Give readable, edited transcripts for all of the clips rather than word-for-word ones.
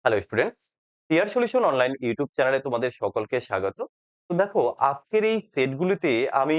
Hello student, টিয়ার solution online YouTube চ্যানেলে তোমাদের সকলকে স্বাগত। তো দেখো, আজকের এই সেটগুলিতে আমি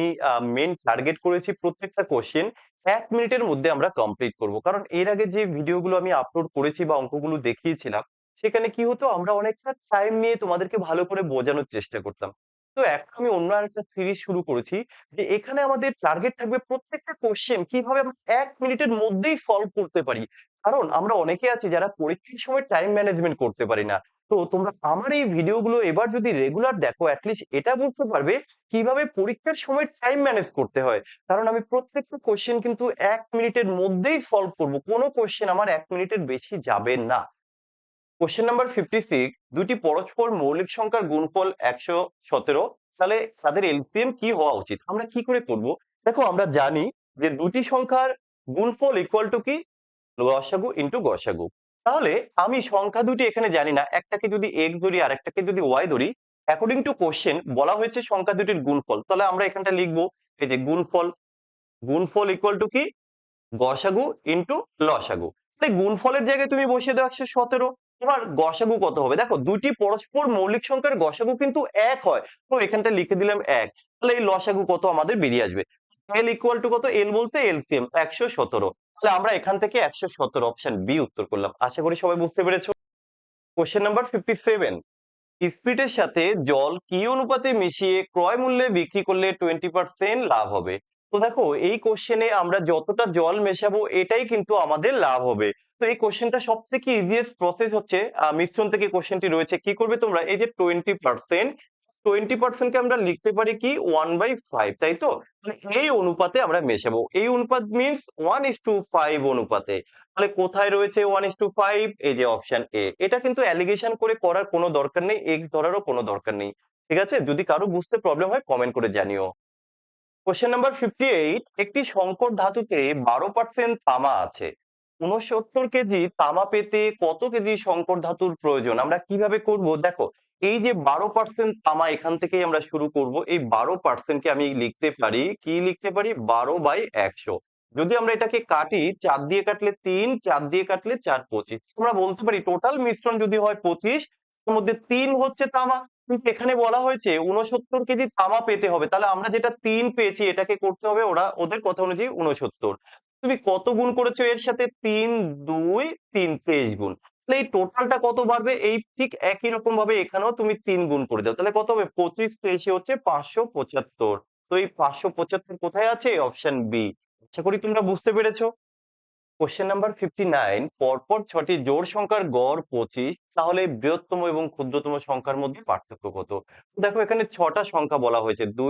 মেন টার্গেট করেছি প্রত্যেকটা কোশ্চেন 1 মিনিটের মধ্যে আমরা কমপ্লিট করব। কারণ এর আগে যে ভিডিওগুলো আমি আপলোড করেছি বা অঙ্কগুলো দেখিয়েছিলাম, সেখানে কি হতো, আমরা অনেকটা টাইম নিয়ে তোমাদেরকে ভালো করে বোঝানোর চেষ্টা করতাম। তো এখন আমি অন্য একটা সিরিজ শুরু করেছি, যে এখানে আমাদের টার্গেট থাকবে প্রত্যেকটা কোশ্চেন কিভাবে আমরা 1 মিনিটের মধ্যেই সলভ করতে পারি। কারণ আমরা অনেকে আছি যারা পরীক্ষার সময় টাইম ম্যানেজমেন্ট করতে পারি না। তো তোমরা আমার এই ভিডিওগুলো এবার যদি রেগুলার দেখো, এটলিস্ট এটা বুঝতে পারবে কিভাবে পরীক্ষার সময় টাইম ম্যানেজ করতে হয়। কারণ আমি প্রত্যেকটা কোশ্চেন কিন্তু 1 মিনিটের মধ্যেই সলভ করব, কোনো কোশ্চেন আমার 1 মিনিটের বেশি যাবে না। কোশ্চেন নাম্বার 56, দুটি পরস্পর মৌলিক সংখ্যার গুণফল 117, তাহলে তাদের এলসিএম কি হওয়া উচিত? আমরা কি করে করব? দেখো, আমরা জানি যে দুটি সংখ্যার গুণফল ইকুয়াল টু কি? লসাগু ইনটু গসাগু। তাহলে আমি সংখ্যা দুটি এখানে জানি না, একটাকে যদি এক্স ধরি আর একটাকে যদি ওয়াই ধরি, অ্যাকর্ডিং টু কোশ্চেন বলা হয়েছে সংখ্যা দুটির গুণফল, তাহলে আমরা এখানটা লিখবো এই যে গুণফল। গুণফল ইকুয়াল টু কি? গসাগু ইনটু লসাগু। তাই গুণফলের জায়গায় তুমি বসিয়ে দাও 117। এবার গসাগু কত হবে? দেখো, দুটি পরস্পর মৌলিক সংখ্যার গসাগু কিন্তু এক হয়, তো এখানটা লিখে দিলাম 1। তাহলে এই লসাগু কত আমাদের বেরিয়ে আসবে? এল ইকুয়াল টু কত? এল বলতে এলসিএম 117। তাহলে আমরা এখান থেকে 117 অপশন বি উত্তর করলাম। আশা করি সবাই বুঝতে পেরেছো। কোশ্চেন নাম্বার 57, স্পিরিটের সাথে জল কি অনুপাতে মিশিয়ে ক্রয় মূল্যে বিক্রি করলে 20% লাভ হবে? তো দেখো, এই কোশ্চেনে আমরা যতটা জল মেশাবো এটাই কিন্তু আমাদের লাভ হবে। তো এই কোশ্চেনটা সব থেকে ইজিয়েস্ট প্রসেস হচ্ছে, মিশ্রণ থেকে কোশ্চেনটি রয়েছে। কি করবে তোমরা? এই যে 20%, 20% কে আমরা লিখতে পারি কি 1/5, তাই তো? মানে এই অনুপাতে আমরা মেশাবো। এই অনুপাত মিনস 1:5 অনুপাতে। তাহলে কোথায় রয়েছে 1:5? এই যে অপশন এ। এটা কিন্তু অ্যালিগেশন করে করার কোনো দরকার নেই, এক্স ধরারও কোনো দরকার নেই। ঠিক আছে? যদি কারো বুঝতে প্রবলেম হয় কমেন্ট করে জানিও। কোশ্চেন নাম্বার 58, একটি সংকর ধাতুতে 12% তামা আছে। 69 কেজি তামা পেতে কত কেজি সংকর ধাতুর প্রয়োজন? আমরা কিভাবে করব? দেখো, এই যে 12% তামা, এখান থেকেই আমরা শুরু করব। এই 12% কে আমি লিখতে পারি কি? লিখতে পারি 12/100। যদি আমরা এটাকে কাটি, 4 দিয়ে কাটলে 3, 4 দিয়ে কাটলে 4 25। আমরা বলতে পারি টোটাল মিশ্রণ যদি হয় 25, এর মধ্যে 3 হচ্ছে তামা। কিন্তু এখানে বলা হয়েছে 69 কেজি তামা পেতে হবে, তাহলে আমরা যেটা 3 পেয়েছি এটাকে করতে হবে ওদের কথা অনুযায়ী 69। তুমি কত গুণ করেছো এর সাথে? 3 2 3 23 গুণ। তাহলে এই টোটালটা কত বাড়বে? এই ঠিক একই রকম ভাবে এখানেও তুমি 3 গুণ করে দাও, তাহলে কত হবে? 25 তো এসে হচ্ছে 575। তো এই 575 কোথায় আছে? Option B. আশা করি তোমরা বুঝতে পেরেছো। কোশ্চেন নাম্বার 59, পরপর 6টি জোড় সংখ্যার গড় 25, তাহলে বৃহত্তম এবং ক্ষুদ্রতম সংখ্যার মধ্যে পার্থক্য কত? দেখো, এখানে 6টা সংখ্যা বলা হয়েছে, 2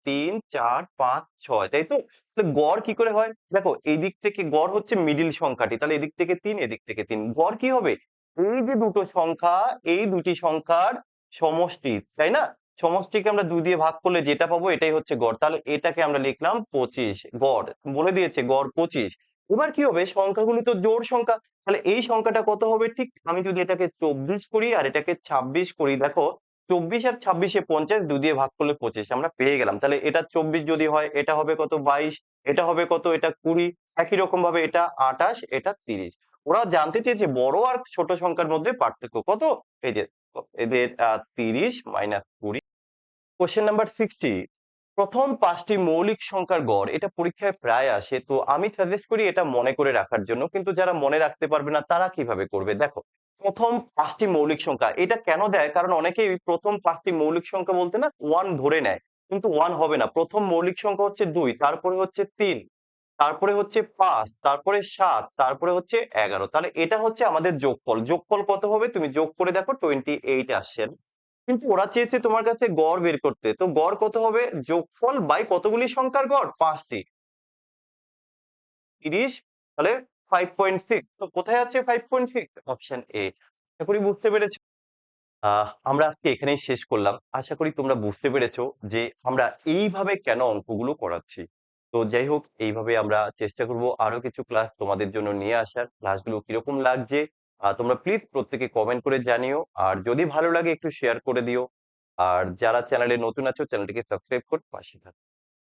3 4 5 6, তাই তো? তাহলে গড় কি করে হয়? দেখো, এই দিক থেকে গড় হচ্ছে মিডিল সংখ্যাটি, তাহলে এদিক থেকে 3, এদিক থেকে 3, গড় কি হবে? এই যে দুটো সংখ্যা, এই দুটি সংখ্যার সমষ্টি, তাই না? সমষ্টিকে আমরা 2 দিয়ে ভাগ করলে যেটা পাবো এটাই হচ্ছে গড়। তাহলে এটাকে আমরা লিখলাম 25। গড় বলে দিয়েছে, গড় 25। এবার কি হবে? সংখ্যাগুলো তো জোড় সংখ্যা। তাহলে এই সংখ্যাটা কত হবে? ঠিক আমি যদি এটাকে 24 করি আর এটাকে 26 করি, দেখো 24 আর 26 এ 50, 2 দিয়ে ভাগ করলে 25 আমরা পেয়ে গেলাম। তাহলে এটা 24 যদি হয়, এটা হবে কত? 22। এটা হবে কত? এটা 20। একই রকম ভাবে এটা 28, এটা 30। ওরা জানতে চেয়েছে বড় আর ছোট সংখ্যার মধ্যে পার্থক্য কত? এই যে এদের 30 মাইনাস 20। কোশ্চেন নাম্বার 60, প্রথম 5টি মৌলিক সংখ্যার গড়, এটা পরীক্ষায় প্রায় আসে, তো আমি সাজেস্ট করি এটা মনে করে রাখার জন্য। কিন্তু যারা মনে রাখতে পারবে না তারা কিভাবে করবে? দেখো, প্রথম 5টি মৌলিক সংখ্যা এটা কেন দেয়? কারণ অনেকেই প্রথম 5টি মৌলিক সংখ্যা বলতে না 1 ধরে নেয়, কিন্তু 1 হবে না। প্রথম মৌলিক সংখ্যা হচ্ছে 2, তারপরে হচ্ছে 3, তারপরে হচ্ছে 5, তারপরে 7, তারপরে হচ্ছে 11। তাহলে এটা হচ্ছে আমাদের যোগফল। যোগফল কত হবে? তুমি যোগ করে দেখো 28 আসছে। কিন্তু ওরা চেয়েছে তোমার কাছে গড় বের করতে, তো গড় কত হবে? যোগফল বাই কতগুলি সংখ্যার গড়? 5টি। 30, তাহলে 5.6। তো কোথায় আছে 5.6? Option A. আশা করি বুঝতে পেরেছো। আমরা আজকে এখানেই শেষ করলাম। আশা করি তোমরা বুঝতে পেরেছো যে আমরা এইভাবে কেন অঙ্কগুলো করাচ্ছি। তো যাই হোক, এইভাবে আমরা চেষ্টা করব আরো কিছু ক্লাস তোমাদের জন্য নিয়ে আসার। ক্লাসগুলো কিরকম লাগছে তোমরা প্লিজ প্রত্যেকে কমেন্ট করে জানিও। আর যদি ভালো লাগে একটু শেয়ার করে দিও। আর যারা চ্যানেলে নতুন আছো চ্যানেলটিকে সাবস্ক্রাইব করে পাশে থাকো।